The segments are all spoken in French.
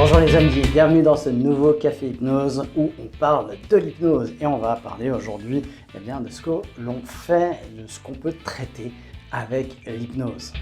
Bonjour les amis, bienvenue dans ce nouveau Café Hypnose où on parle de l'hypnose et on va parler aujourd'hui de ce que l'on fait, de ce qu'on peut traiter avec l'hypnose.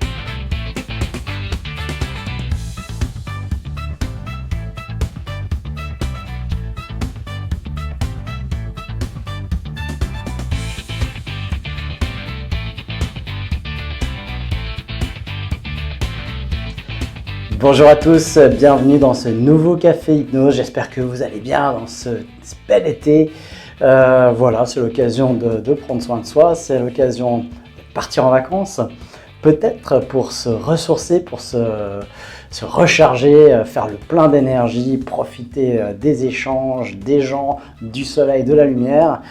Bonjour à tous, bienvenue dans ce nouveau Café Hypnose, j'espère que vous allez bien dans ce bel été. Voilà, c'est l'occasion de prendre soin de soi, c'est l'occasion de partir en vacances, peut-être pour se ressourcer, pour se recharger, faire le plein d'énergie, profiter des échanges, des gens, du soleil, de la lumière.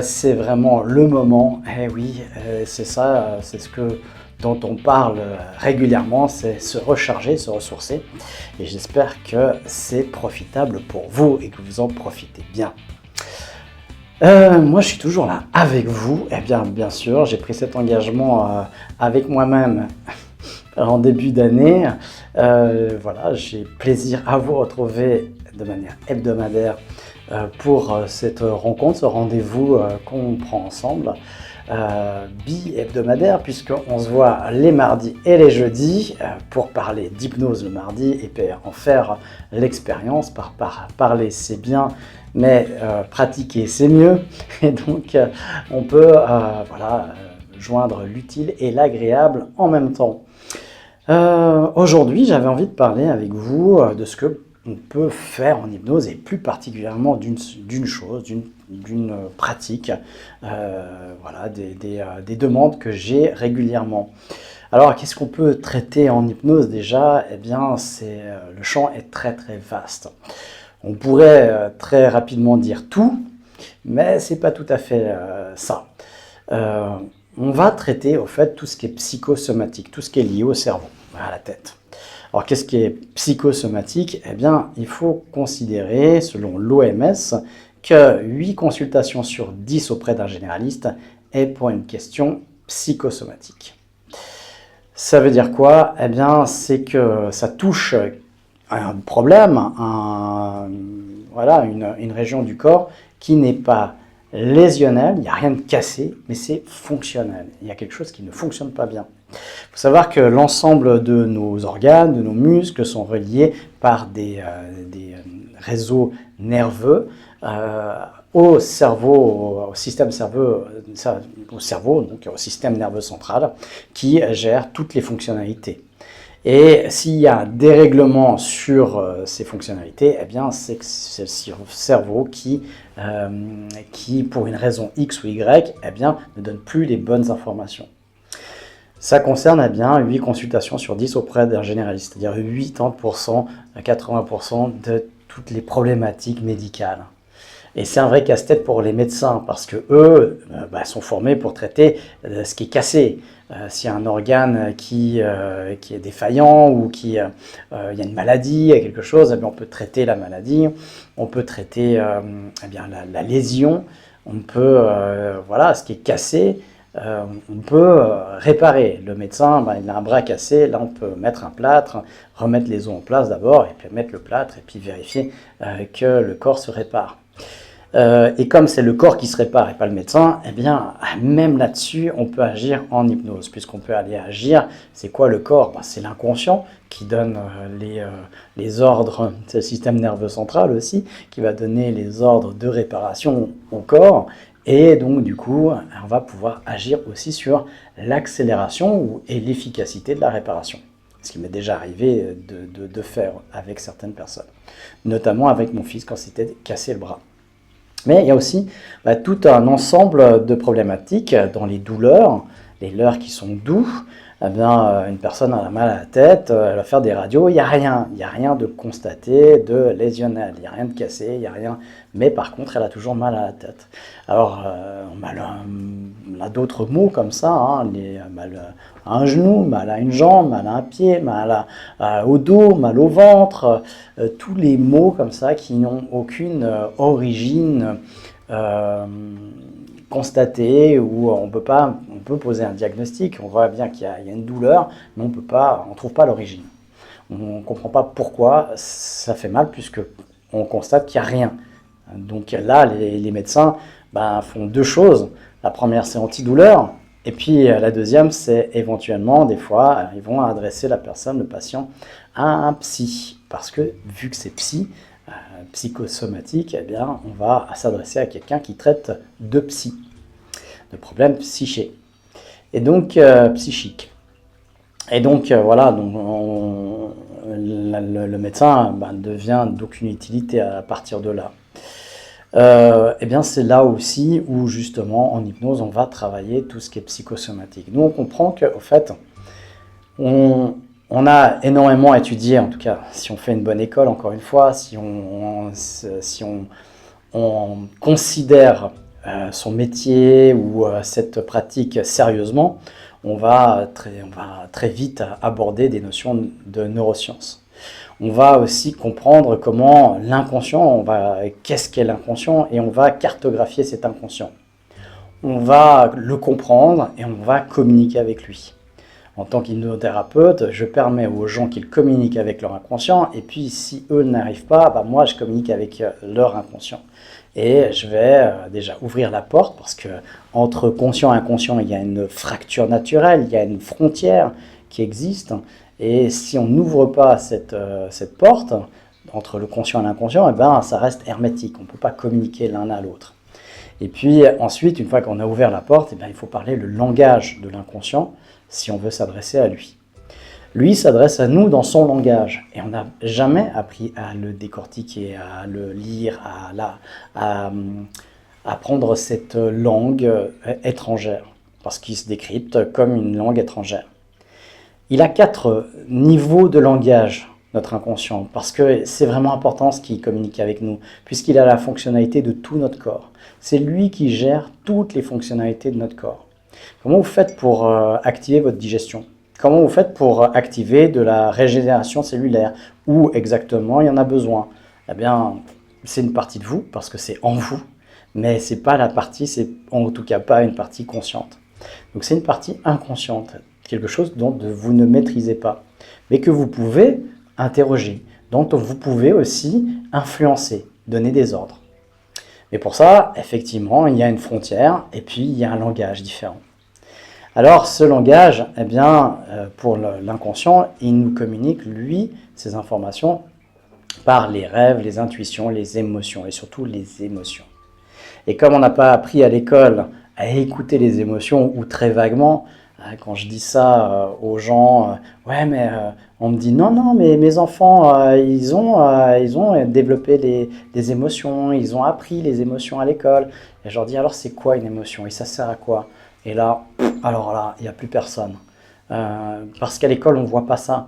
C'est vraiment le moment, et oui, c'est ça, c'est ce dont on parle régulièrement, c'est se recharger, se ressourcer. Et j'espère que c'est profitable pour vous et que vous en profitez bien. Moi, je suis toujours là avec vous. Eh bien sûr, j'ai pris cet engagement avec moi-même en début d'année. Voilà, j'ai plaisir à vous retrouver de manière hebdomadaire pour cette rencontre, ce rendez-vous qu'on prend ensemble. Bi-hebdomadaire puisqu'on se voit les mardis et les jeudis pour parler d'hypnose le mardi et puis en faire l'expérience. Parler c'est bien, mais pratiquer c'est mieux, et donc on peut joindre l'utile et l'agréable en même temps. Aujourd'hui j'avais envie de parler avec vous de ce que on peut faire en hypnose et plus particulièrement d'une chose, d'une pratique, voilà, des demandes que j'ai régulièrement. Alors, qu'est-ce qu'on peut traiter en hypnose déjà? Eh bien, le champ est très très vaste. On pourrait très rapidement dire tout, mais c'est pas tout à fait ça. On va traiter au fait tout ce qui est psychosomatique, tout ce qui est lié au cerveau, à la tête. Alors, qu'est-ce qui est psychosomatique? Eh bien, il faut considérer, selon l'OMS, que 8 consultations sur 10 auprès d'un généraliste est pour une question psychosomatique. Ça veut dire quoi? Eh bien, c'est que ça touche un problème, une région du corps qui n'est pas lésionnelle, il n'y a rien de cassé, mais c'est fonctionnel. Il y a quelque chose qui ne fonctionne pas bien. Il faut savoir que l'ensemble de nos organes, de nos muscles sont reliés par des réseaux nerveux au cerveau, au système donc au système nerveux central qui gère toutes les fonctionnalités. Et s'il y a un dérèglement sur ces fonctionnalités, eh bien c'est le cerveau qui, pour une raison X ou Y, eh bien, ne donne plus les bonnes informations. Ça concerne 8 consultations sur 10 auprès d'un généraliste, c'est-à-dire 80% à 80% de toutes les problématiques médicales. Et c'est un vrai casse-tête pour les médecins parce que eux sont formés pour traiter ce qui est cassé. S'il y a un organe qui est défaillant ou il y a une maladie, quelque chose, on peut traiter la maladie, on peut traiter la lésion, on peut, ce qui est cassé, on peut réparer. Le médecin, il a un bras cassé, là on peut mettre un plâtre, remettre les os en place d'abord, et puis mettre le plâtre, et puis vérifier que le corps se répare. Et comme c'est le corps qui se répare et pas le médecin, eh bien, même là-dessus, on peut agir en hypnose, puisqu'on peut aller agir. C'est quoi le corps? C'est l'inconscient qui donne les ordres, c'est le système nerveux central aussi, qui va donner les ordres de réparation au corps. Et donc, du coup, on va pouvoir agir aussi sur l'accélération et l'efficacité de la réparation. Ce qui m'est déjà arrivé de faire avec certaines personnes, notamment avec mon fils quand s'était cassé le bras. Mais il y a aussi tout un ensemble de problématiques dans les douleurs, les leurres qui sont doux. Eh bien, une personne a mal à la tête, elle va faire des radios, il n'y a rien de constaté, de lésionnel, il n'y a rien de cassé, il n'y a rien. Mais par contre, elle a toujours mal à la tête. Alors, on a d'autres mots comme ça, mal à un genou, mal à une jambe, mal à un pied, mal au dos, mal au ventre, tous les mots comme ça qui n'ont aucune origine constatée, où on peut poser un diagnostic, on voit bien qu'il y a une douleur, mais on ne trouve pas l'origine. On ne comprend pas pourquoi ça fait mal, puisque on constate qu'il n'y a rien. Donc là, les médecins font deux choses. La première, c'est antidouleur. Et puis la deuxième, c'est éventuellement, des fois, ils vont adresser la personne, le patient, à un psy. Parce que vu que c'est psychosomatique, eh bien, on va s'adresser à quelqu'un qui traite de psy, de problèmes psychiques. Et donc, psychiques. Et donc, voilà, donc le médecin devient d'aucune utilité à partir de là. Eh bien, c'est là aussi où, justement, en hypnose, on va travailler tout ce qui est psychosomatique. Nous, on comprend qu'au fait, on a énormément étudié, en tout cas, si on fait une bonne école, encore une fois, si on considère son métier ou cette pratique sérieusement, on va très vite aborder des notions de neurosciences. On va aussi comprendre comment l'inconscient, qu'est-ce qu'est l'inconscient, et on va cartographier cet inconscient. On va le comprendre et on va communiquer avec lui. En tant qu'hypnothérapeute, je permets aux gens qu'ils communiquent avec leur inconscient, et puis si eux n'arrivent pas, moi je communique avec leur inconscient. Et je vais déjà ouvrir la porte, parce que entre conscient et inconscient, il y a une fracture naturelle, il y a une frontière qui existe. Et si on n'ouvre pas cette porte entre le conscient et l'inconscient, ça reste hermétique. On ne peut pas communiquer l'un à l'autre. Et puis ensuite, une fois qu'on a ouvert la porte, il faut parler le langage de l'inconscient si on veut s'adresser à lui. Lui s'adresse à nous dans son langage. Et on n'a jamais appris à le décortiquer, à le lire, à apprendre cette langue étrangère, parce qu'il se décrypte comme une langue étrangère. Il a 4 niveaux de langage, notre inconscient, parce que c'est vraiment important ce qu'il communique avec nous, puisqu'il a la fonctionnalité de tout notre corps. C'est lui qui gère toutes les fonctionnalités de notre corps. Comment vous faites pour activer votre digestion? Comment vous faites pour activer de la régénération cellulaire? Où exactement il y en a besoin? Eh bien, c'est une partie de vous, parce que c'est en vous, mais c'est pas la partie, c'est en tout cas pas une partie consciente. Donc c'est une partie inconsciente, quelque chose dont vous ne maîtrisez pas, mais que vous pouvez interroger, dont vous pouvez aussi influencer, donner des ordres. Mais pour ça, effectivement, il y a une frontière, et puis il y a un langage différent. Alors ce langage, pour l'inconscient, il nous communique, lui, ces informations par les rêves, les intuitions, les émotions, et surtout les émotions. Et comme on n'a pas appris à l'école à écouter les émotions, ou très vaguement, quand je dis ça aux gens, ouais, mais on me dit non, mais mes enfants, ils ont développé des émotions, ils ont appris les émotions à l'école. Et je leur dis, alors c'est quoi une émotion et ça sert à quoi? Et là, alors là, il n'y a plus personne. Parce qu'à l'école, on ne voit pas ça.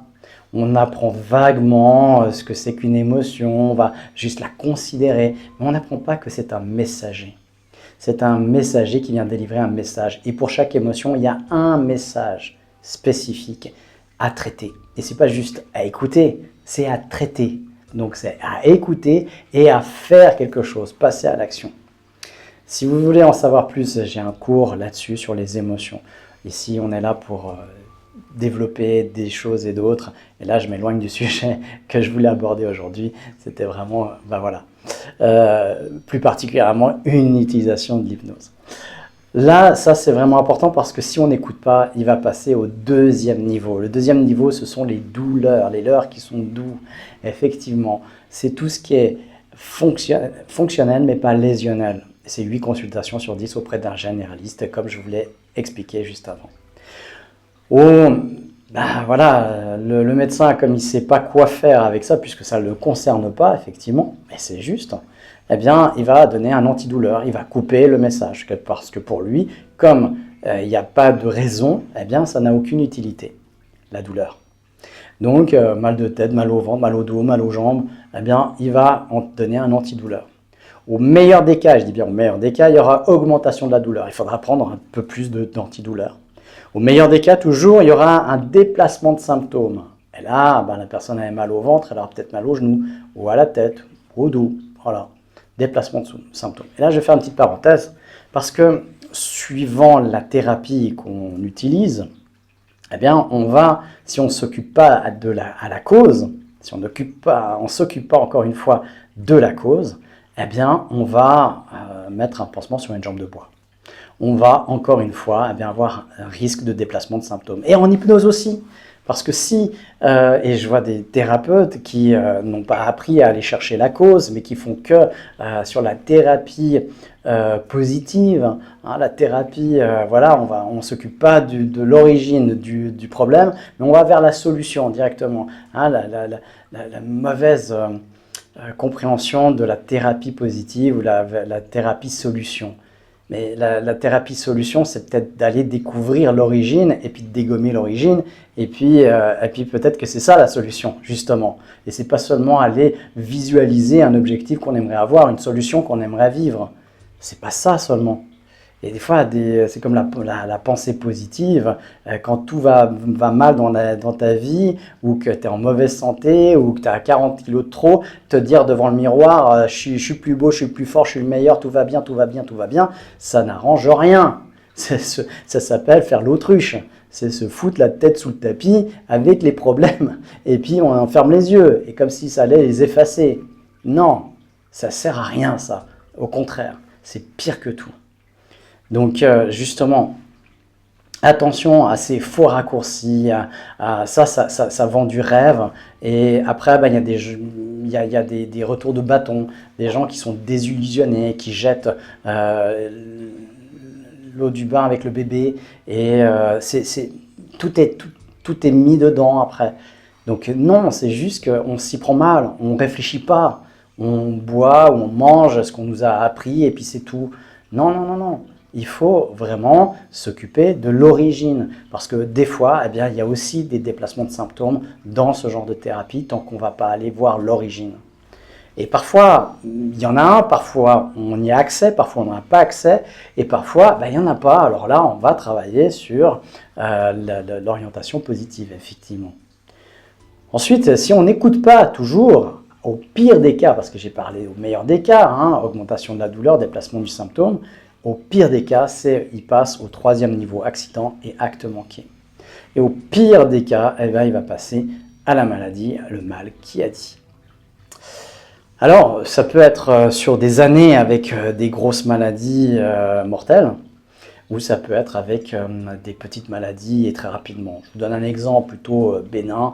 On apprend vaguement ce que c'est qu'une émotion, on va juste la considérer, mais on n'apprend pas que c'est un messager. C'est un messager qui vient délivrer un message. Et pour chaque émotion, il y a un message spécifique à traiter. Et ce n'est pas juste à écouter, c'est à traiter. Donc c'est à écouter et à faire quelque chose, passer à l'action. Si vous voulez en savoir plus, j'ai un cours là-dessus sur les émotions. Ici, on est là pour développer des choses et d'autres. Et là, je m'éloigne du sujet que je voulais aborder aujourd'hui. C'était vraiment, plus particulièrement une utilisation de l'hypnose. Là, ça c'est vraiment important parce que si on n'écoute pas, il va passer au deuxième niveau. Le deuxième niveau, ce sont les douleurs, les leurres qui sont doux. Effectivement, c'est tout ce qui est fonctionnel mais pas lésionnel. C'est 8 consultations sur 10 auprès d'un généraliste, comme je vous l'ai expliqué juste avant. Le médecin, comme il ne sait pas quoi faire avec ça, puisque ça ne le concerne pas, effectivement, mais c'est juste, il va donner un antidouleur, il va couper le message, parce que pour lui, comme il n'y a pas de raison, ça n'a aucune utilité, la douleur. Donc, mal de tête, mal au ventre, mal au dos, mal aux jambes, il va en donner un antidouleur. Au meilleur des cas, je dis bien au meilleur des cas, il y aura augmentation de la douleur. Il faudra prendre un peu plus d'antidouleur. Au meilleur des cas, toujours, il y aura un déplacement de symptômes. Et là, la personne a mal au ventre, elle aura peut-être mal au genou, ou à la tête, ou au dos. Voilà, déplacement de symptômes. Et là, je vais faire une petite parenthèse, parce que suivant la thérapie qu'on utilise, eh bien, si on ne s'occupe pas à la cause, si on ne s'occupe pas encore une fois de la cause, eh bien, on va mettre un pansement sur une jambe de bois. On va encore une fois avoir un risque de déplacement de symptômes. Et en hypnose aussi, parce que et je vois des thérapeutes qui n'ont pas appris à aller chercher la cause, mais qui font que sur la thérapie positive, hein, la thérapie, voilà, on ne s'occupe pas de l'origine du problème, mais on va vers la solution directement. Hein, la mauvaise compréhension de la thérapie positive ou la thérapie solution. Mais la thérapie solution, c'est peut-être d'aller découvrir l'origine et puis de dégommer l'origine. Et puis peut-être que c'est ça la solution, justement. Et c'est pas seulement aller visualiser un objectif qu'on aimerait avoir, une solution qu'on aimerait vivre. C'est pas ça seulement. Et des fois, c'est comme la pensée positive. Quand tout va mal dans ta vie, ou que tu es en mauvaise santé, ou que tu as 40 kilos de trop, te dire devant le miroir, je suis plus beau, je suis plus fort, je suis le meilleur, tout va bien, tout va bien, tout va bien, ça n'arrange rien. Ça s'appelle faire l'autruche. C'est se foutre la tête sous le tapis avec les problèmes. Et puis on enferme les yeux, et comme si ça allait les effacer. Non, ça sert à rien ça. Au contraire, c'est pire que tout. Donc justement, attention à ces faux raccourcis, ça vend du rêve. Et après, il y a des retours de bâton, des gens qui sont désillusionnés, qui jettent l'eau du bain avec le bébé. Et tout est mis dedans après. Donc non, c'est juste qu'on s'y prend mal, on ne réfléchit pas. On boit ou on mange ce qu'on nous a appris et puis c'est tout. Non, non, non, non. Il faut vraiment s'occuper de l'origine. Parce que des fois, il y a aussi des déplacements de symptômes dans ce genre de thérapie tant qu'on ne va pas aller voir l'origine. Et parfois, il y en a un, parfois on y a accès, parfois on n'a pas accès, et parfois, il n'y en a pas. Alors là, on va travailler sur l'orientation positive, effectivement. Ensuite, si on n'écoute pas toujours, au pire des cas, parce que j'ai parlé au meilleur des cas, hein, augmentation de la douleur, déplacement du symptôme, au pire des cas, il passe au 3e niveau, accident et acte manqué. Et au pire des cas, il va passer à la maladie, le mal qui a dit. Alors, ça peut être sur des années avec des grosses maladies mortelles, ou ça peut être avec des petites maladies et très rapidement. Je vous donne un exemple plutôt bénin.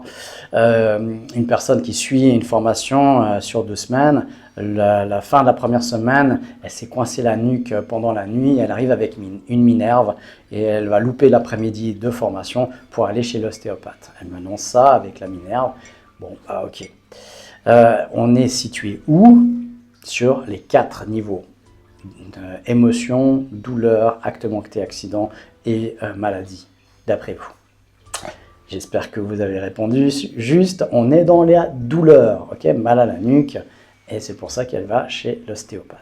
Une personne qui suit une formation sur 2 semaines, la fin de la première semaine, elle s'est coincée la nuque pendant la nuit, elle arrive avec une minerve et elle va louper l'après-midi de formation pour aller chez l'ostéopathe. Elle m'annonce ça avec la minerve. Bon, ok. On est situé où? Sur les 4 niveaux. Émotion, douleur, acte manqué, accident et maladie, d'après vous. J'espère que vous avez répondu juste. On est dans la douleur, ok, mal à la nuque, et c'est pour ça qu'elle va chez l'ostéopathe.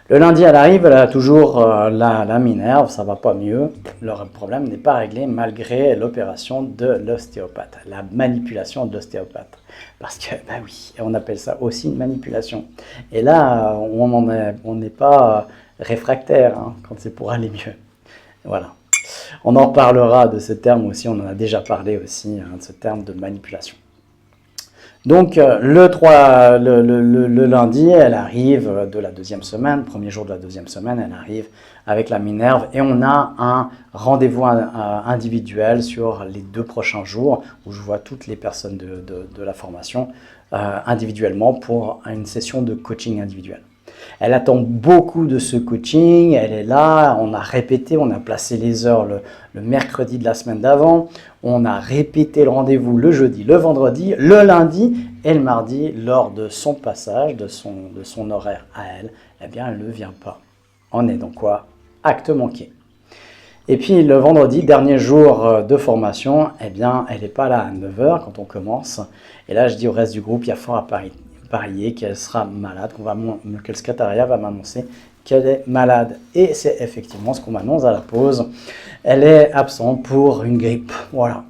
Le lundi, elle arrive, elle a toujours la minerve, ça va pas mieux. Le problème n'est pas réglé malgré l'opération de l'ostéopathe, la manipulation de l'ostéopathe. Parce que, oui, on appelle ça aussi une manipulation. Et là, on n'est pas réfractaire hein, quand c'est pour aller mieux. Voilà. On en reparlera de ce terme aussi, on en a déjà parlé aussi, hein, de ce terme de manipulation. Donc le lundi, elle arrive de la 2e semaine, premier jour de la 2e semaine, elle arrive avec la minerve et on a un rendez-vous individuel sur les 2 prochains jours où je vois toutes les personnes de la formation individuellement pour une session de coaching individuel. Elle attend beaucoup de ce coaching, elle est là, on a répété, on a placé les heures le mercredi de la semaine d'avant, on a répété le rendez-vous le jeudi, le vendredi, le lundi et le mardi lors de son passage, de son horaire à elle, eh bien elle ne vient pas. On est donc quoi? Acte manqué. Et puis le vendredi, dernier jour de formation, eh bien elle n'est pas là à 9 h quand on commence. Et là je dis au reste du groupe, il y a fort à parier qu'elle sera malade, que le secrétariat va m'annoncer qu'elle est malade. Et c'est effectivement ce qu'on m'annonce à la pause. Elle est absente pour une grippe. Voilà.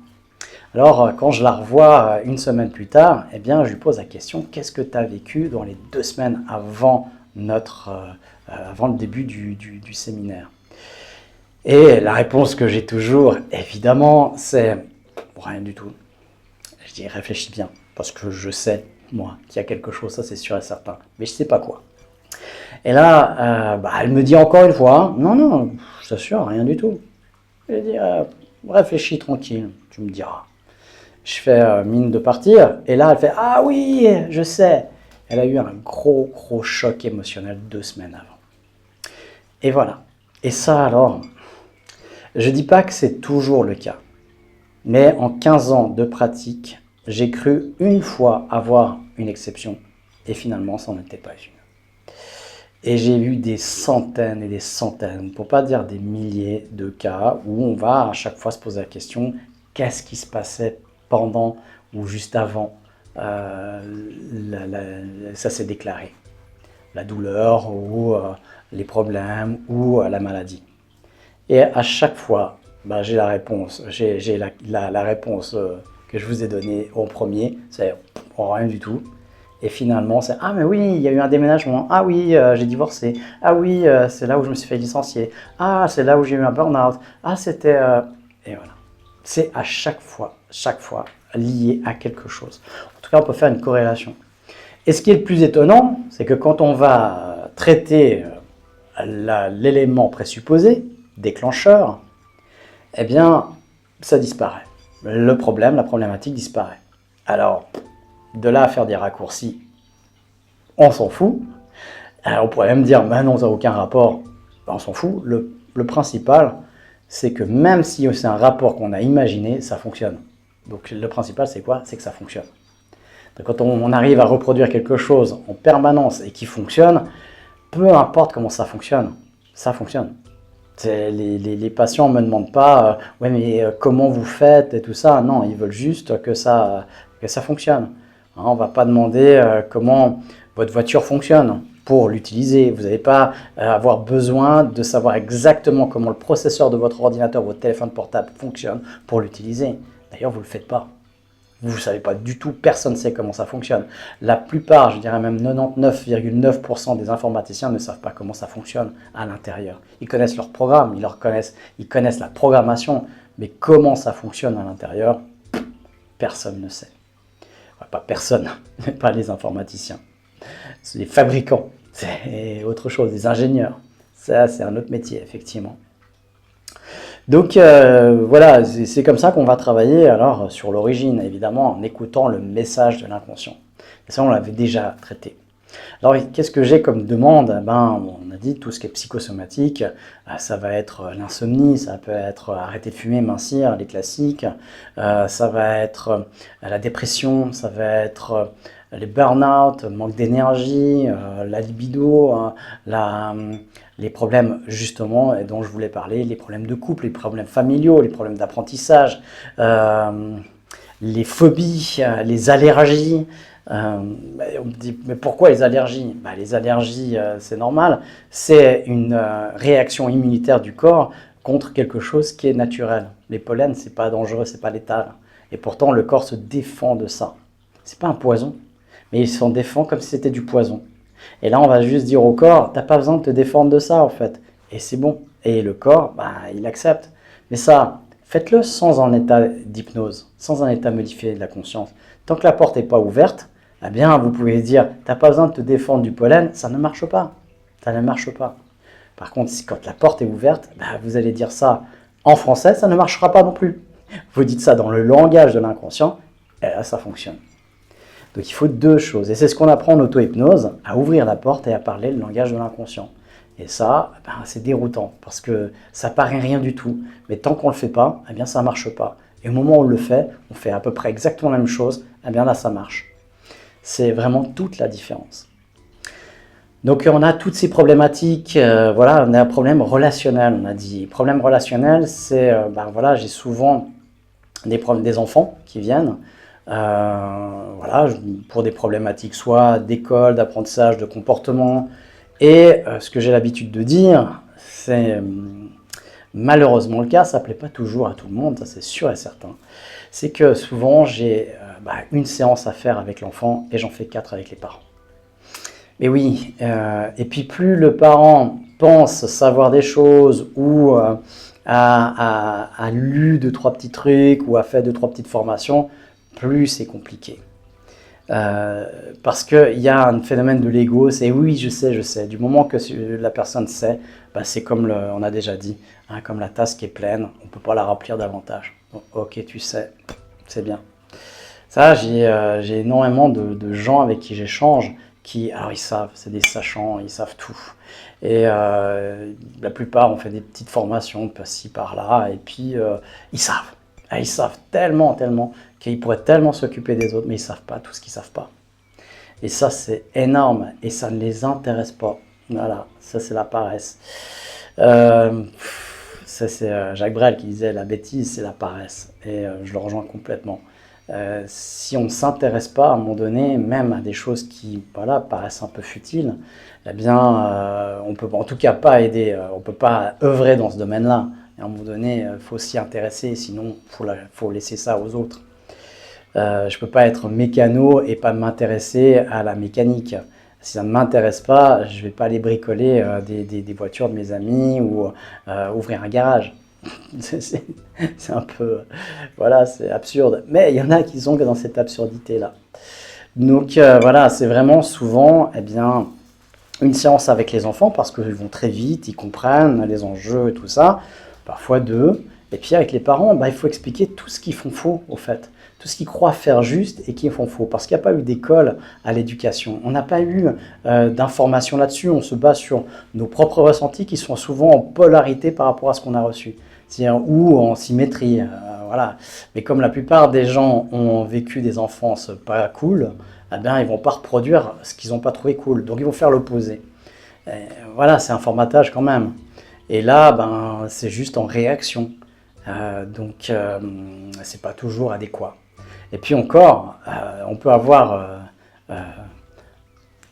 Alors, quand je la revois une semaine plus tard, eh bien, je lui pose la question, qu'est-ce que tu as vécu dans les 2 semaines avant le début du séminaire? Et la réponse que j'ai toujours, évidemment, c'est rien du tout. Je dis réfléchis bien, parce que je sais, moi, qu'il y a quelque chose, ça c'est sûr et certain, mais je sais pas quoi. Et là, elle me dit encore une fois, non, non, je t'assure, rien du tout. Je dis, réfléchis tranquille, tu me diras. Je fais mine de partir, et là elle fait, ah oui, je sais. Elle a eu un gros, gros choc émotionnel 2 semaines avant. Et voilà. Et ça alors, je dis pas que c'est toujours le cas, mais en 15 ans de pratique, j'ai cru une fois avoir une exception, et finalement, ça n'en était pas une. Et j'ai eu des centaines et des centaines, pour pas dire des milliers de cas où on va à chaque fois se poser la question, qu'est-ce qui se passait pendant ou juste avant ça s'est déclaré. La douleur ou les problèmes ou la maladie. Et à chaque fois, j'ai la réponse. J'ai la réponse que je vous ai donnée en premier, c'est rien du tout. Et finalement, c'est ah mais oui, il y a eu un déménagement. Ah oui, j'ai divorcé. Ah oui, c'est là où je me suis fait licencier. Ah, c'est là où j'ai eu un burn-out. Ah, c'était et voilà. C'est à chaque fois lié à quelque chose. En tout cas, on peut faire une corrélation. Et ce qui est le plus étonnant, c'est que quand on va traiter l'élément présupposé, déclencheur, eh bien, ça disparaît. Le problème, la problématique disparaît. Alors, de là à faire des raccourcis, on s'en fout. Alors, on pourrait même dire, ben non, ça n'a aucun rapport. Ben, on s'en fout. Le principal, c'est que même si c'est un rapport qu'on a imaginé, ça fonctionne. Donc le principal, c'est quoi? C'est que ça fonctionne. Donc, quand on arrive à reproduire quelque chose en permanence et qui fonctionne, peu importe comment ça fonctionne, ça fonctionne. Les patients ne me demandent pas ouais mais comment vous faites et tout ça. Non, ils veulent juste que ça fonctionne. Hein, on ne va pas demander comment votre voiture fonctionne pour l'utiliser. Vous n'allez pas avoir besoin de savoir exactement comment le processeur de votre ordinateur, votre téléphone portable fonctionne pour l'utiliser. D'ailleurs, vous ne le faites pas. Vous ne savez pas du tout, personne ne sait comment ça fonctionne. La plupart, je dirais même 99,9% des informaticiens ne savent pas comment ça fonctionne à l'intérieur. Ils connaissent leur programme, ils connaissent la programmation, mais comment ça fonctionne à l'intérieur, personne ne sait. Enfin, pas personne, mais pas les informaticiens. C'est les fabricants, c'est autre chose, les ingénieurs. Ça, c'est un autre métier, effectivement. Donc voilà, c'est comme ça qu'on va travailler alors sur l'origine, évidemment, en écoutant le message de l'inconscient. Et ça, on l'avait déjà traité. Alors, qu'est-ce que j'ai comme demande? On a dit tout ce qui est psychosomatique, ça va être l'insomnie, ça peut être arrêter de fumer, mincir, les classiques, ça va être la dépression, ça va être les burn-out, manque d'énergie, la libido, les problèmes justement dont je voulais parler, les problèmes de couple, les problèmes familiaux, les problèmes d'apprentissage, les phobies, les allergies. On me dit, mais pourquoi les allergies? Les allergies, c'est normal, c'est une réaction immunitaire du corps contre quelque chose qui est naturel. Les pollens, c'est pas dangereux, c'est pas létal. Et pourtant, le corps se défend de ça. C'est pas un poison, mais il s'en défend comme si c'était du poison. Et là, on va juste dire au corps, t'as pas besoin de te défendre de ça, en fait. Et c'est bon. Et le corps, il accepte. Mais ça, faites-le sans un état d'hypnose, sans un état modifié de la conscience. Tant que la porte n'est pas ouverte, eh bien, vous pouvez dire, t'as pas besoin de te défendre du pollen, ça ne marche pas. Ça ne marche pas. Par contre, quand la porte est ouverte, vous allez dire ça en français, ça ne marchera pas non plus. Vous dites ça dans le langage de l'inconscient, et là, ça fonctionne. Donc il faut deux choses, et c'est ce qu'on apprend en auto-hypnose, à ouvrir la porte et à parler le langage de l'inconscient. Et ça, c'est déroutant, parce que ça paraît rien du tout, mais tant qu'on ne le fait pas, eh bien ça ne marche pas. Et au moment où on le fait, on fait à peu près exactement la même chose, eh bien là ça marche. C'est vraiment toute la différence. Donc on a toutes ces problématiques, voilà, on a un problème relationnel, on a dit. Problème relationnel, c'est, j'ai souvent des enfants qui viennent, voilà, pour des problématiques soit d'école, d'apprentissage, de comportement. Et ce que j'ai l'habitude de dire, c'est malheureusement le cas, ça ne plaît pas toujours à tout le monde, ça c'est sûr et certain. C'est que souvent j'ai une séance à faire avec l'enfant et j'en fais 4 avec les parents. Mais oui, et puis plus le parent pense savoir des choses ou a lu 2-3 petits trucs ou a fait 2-3 petites formations, plus c'est compliqué. Parce qu'il y a un phénomène de l'ego, c'est oui, je sais. Du moment que la personne sait, bah, c'est comme on a déjà dit, hein, comme la tasse qui est pleine, on ne peut pas la remplir davantage. Bon, ok, tu sais, c'est bien. Ça, j'ai énormément de gens avec qui j'échange qui, alors ils savent, c'est des sachants, ils savent tout. Et la plupart ont fait des petites formations par-ci, par-là, et puis ils savent. Ah, ils savent tellement, tellement, qu'ils pourraient tellement s'occuper des autres, mais ils ne savent pas tout ce qu'ils ne savent pas. Et ça, c'est énorme, et ça ne les intéresse pas. Voilà, ça c'est la paresse. Ça c'est Jacques Brel qui disait la bêtise, c'est la paresse. Et je le rejoins complètement. Si on ne s'intéresse pas à un moment donné, même à des choses qui voilà, paraissent un peu futiles, eh bien, on peut en tout cas pas aider, on ne peut pas œuvrer dans ce domaine-là. Et à un moment donné, il faut s'y intéresser, sinon il faut laisser ça aux autres. Je ne peux pas être mécano et pas m'intéresser à la mécanique. Si ça ne m'intéresse pas, je ne vais pas aller bricoler des voitures de mes amis ou ouvrir un garage. C'est un peu, voilà, c'est absurde. Mais il y en a qui sont que dans cette absurdité-là. Donc voilà, c'est vraiment souvent, eh bien, une séance avec les enfants parce qu'ils vont très vite, ils comprennent les enjeux et tout ça, parfois deux. Et puis avec les parents, bah, il faut expliquer tout ce qu'ils font faux, au fait. Tout ce qu'ils croient faire juste et qu'ils font faux. Parce qu'il n'y a pas eu d'école à l'éducation. On n'a pas eu d'informations là-dessus. On se base sur nos propres ressentis qui sont souvent en polarité par rapport à ce qu'on a reçu. Ou en symétrie. Voilà. Mais comme la plupart des gens ont vécu des enfances pas cool, eh bien, ils ne vont pas reproduire ce qu'ils n'ont pas trouvé cool. Donc ils vont faire l'opposé. Voilà, c'est un formatage quand même. Et là, ben, c'est juste en réaction. Donc, c'est pas toujours adéquat. Et puis encore, on peut avoir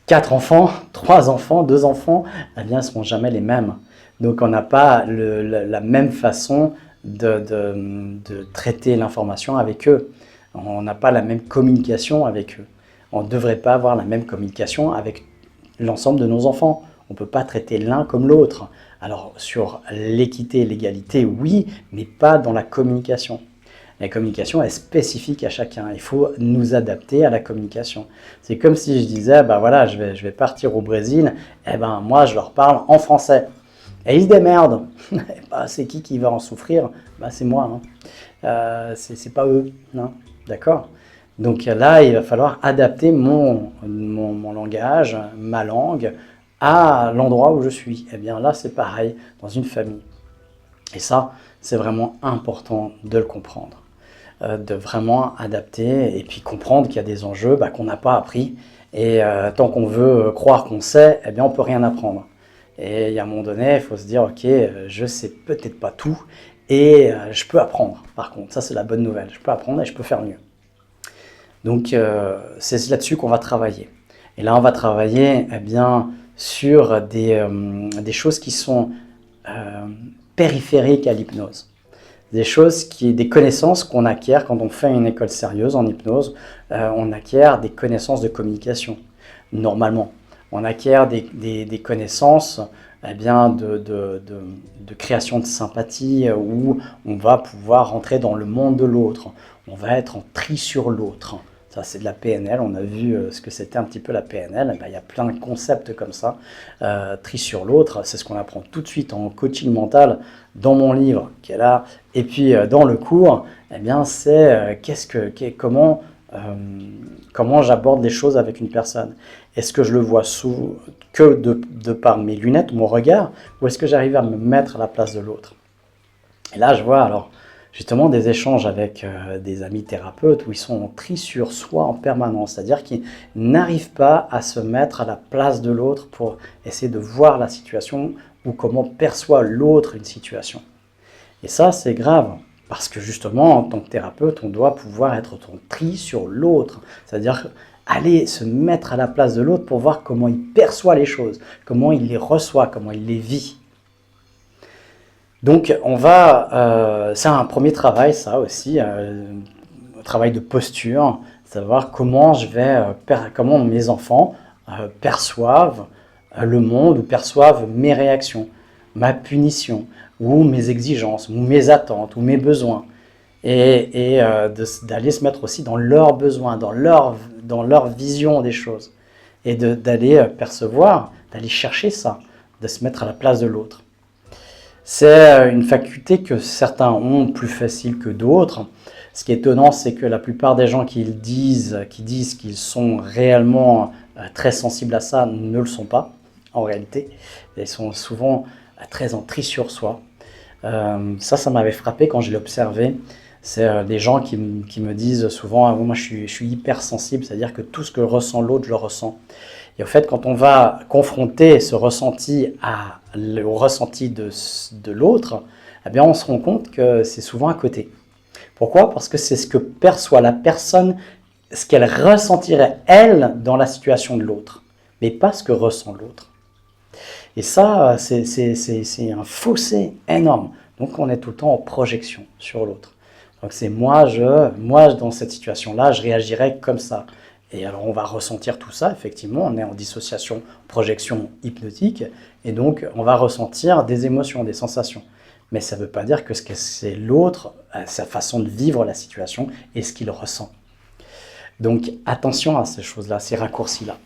4 enfants, 3 enfants, 2 enfants, eh bien, ce ne seront jamais les mêmes. Donc, on n'a pas la même façon de traiter l'information avec eux. On n'a pas la même communication avec eux. On ne devrait pas avoir la même communication avec l'ensemble de nos enfants. On ne peut pas traiter l'un comme l'autre. Alors, sur l'équité et l'égalité, oui, mais pas dans la communication. La communication est spécifique à chacun. Il faut nous adapter à la communication. C'est comme si je disais, ben voilà, je vais partir au Brésil, et ben moi je leur parle en français. Et ils se démerdent. Ben, c'est qui va en souffrir? Ben, c'est moi. Hein. C'est pas eux. Hein. D'accord? Donc là, il va falloir adapter mon langage, ma langue, à l'endroit où je suis. Et bien là, c'est pareil dans une famille. Et ça, c'est vraiment important de le comprendre. De vraiment adapter et puis comprendre qu'il y a des enjeux qu'on n'a pas appris. Et tant qu'on veut croire qu'on sait, eh bien, on ne peut rien apprendre. Et il y a un moment donné, il faut se dire, ok, je ne sais peut-être pas tout et je peux apprendre. Par contre, ça c'est la bonne nouvelle. Je peux apprendre et je peux faire mieux. Donc, c'est là-dessus qu'on va travailler. Et là, on va travailler eh bien, sur des choses qui sont périphériques à l'hypnose. Des connaissances qu'on acquiert quand on fait une école sérieuse en hypnose. On acquiert des connaissances de communication, normalement. On acquiert des connaissances eh bien, de création de sympathie où on va pouvoir rentrer dans le monde de l'autre. On va être en tri sur l'autre. Ça, c'est de la PNL. On a vu ce que c'était un petit peu la PNL. Il y a plein de concepts comme ça. Tri sur l'autre, c'est ce qu'on apprend tout de suite en coaching mental dans mon livre qui est là. Et puis dans le cours, eh bien, c'est comment j'aborde les choses avec une personne. Est-ce que je le vois que de par mes lunettes ou mon regard, ou est-ce que j'arrive à me mettre à la place de l'autre? Et là, je vois alors justement des échanges avec des amis thérapeutes où ils sont en tri sur soi en permanence, c'est-à-dire qu'ils n'arrivent pas à se mettre à la place de l'autre pour essayer de voir la situation ou comment perçoit l'autre une situation. Et ça, c'est grave, parce que justement, en tant que thérapeute, on doit pouvoir être en tri sur l'autre, c'est-à-dire aller se mettre à la place de l'autre pour voir comment il perçoit les choses, comment il les reçoit, comment il les vit. Donc, c'est un premier travail, ça aussi, un travail de posture, savoir comment comment mes enfants perçoivent le monde ou perçoivent mes réactions. ma punition, ou mes exigences, ou mes attentes, ou mes besoins, et d'aller se mettre aussi dans leurs besoins, dans leur vision des choses, et d'aller percevoir, d'aller chercher ça, de se mettre à la place de l'autre. C'est une faculté que certains ont plus facile que d'autres. Ce qui est étonnant, c'est que la plupart des gens qui disent qu'ils sont réellement très sensibles à ça ne le sont pas, en réalité. Ils sont souvent très en tri sur soi. Ça m'avait frappé quand je l'ai observé. C'est des gens qui me disent souvent ah, « moi je suis hyper sensible », c'est-à-dire que tout ce que ressent l'autre, je le ressens. Et en fait, quand on va confronter ce ressenti au ressenti de l'autre, eh bien, on se rend compte que c'est souvent à côté. Pourquoi? Parce que c'est ce que perçoit la personne, ce qu'elle ressentirait, elle, dans la situation de l'autre, mais pas ce que ressent l'autre. Et ça, c'est un fossé énorme. Donc, on est tout le temps en projection sur l'autre. Donc, c'est moi, dans cette situation-là, je réagirais comme ça. Et alors, on va ressentir tout ça, effectivement, on est en dissociation, projection hypnotique, et donc, on va ressentir des émotions, des sensations. Mais ça ne veut pas dire que c'est l'autre, sa façon de vivre la situation et ce qu'il ressent. Donc, attention à ces choses-là, ces raccourcis-là.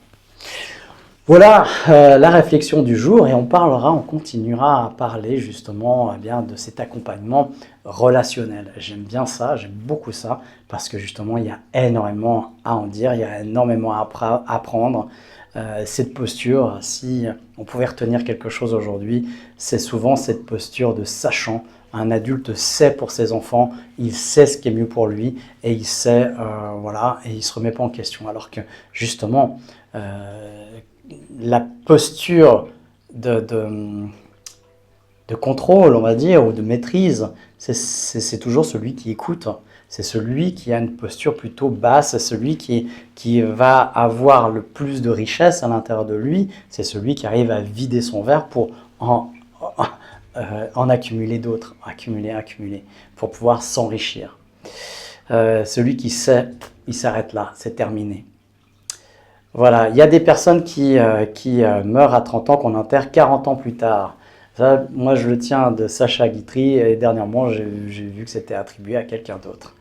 Voilà la réflexion du jour et on continuera à parler justement bien de cet accompagnement relationnel. J'aime bien ça, j'aime beaucoup ça parce que justement il y a énormément à en dire, il y a énormément à apprendre. Cette posture, si on pouvait retenir quelque chose aujourd'hui, c'est souvent cette posture de sachant. Un adulte sait pour ses enfants, il sait ce qui est mieux pour lui et il sait, voilà, et il ne se remet pas en question. Alors que justement, la posture de contrôle, on va dire, ou de maîtrise, c'est toujours celui qui écoute. C'est celui qui a une posture plutôt basse, c'est celui qui va avoir le plus de richesse à l'intérieur de lui, c'est celui qui arrive à vider son verre pour en accumuler d'autres, accumuler, pour pouvoir s'enrichir. Celui qui sait, il s'arrête là, c'est terminé. Voilà, il y a des personnes qui meurent à 30 ans qu'on enterre 40 ans plus tard. Ça, moi, je le tiens de Sacha Guitry et dernièrement, j'ai vu que c'était attribué à quelqu'un d'autre.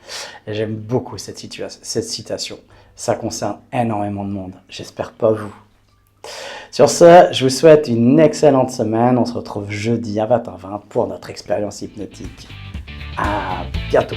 Et j'aime beaucoup cette citation. Ça concerne énormément de monde. J'espère pas vous. Sur ce, je vous souhaite une excellente semaine. On se retrouve jeudi à 20h20 pour notre expérience hypnotique. À bientôt.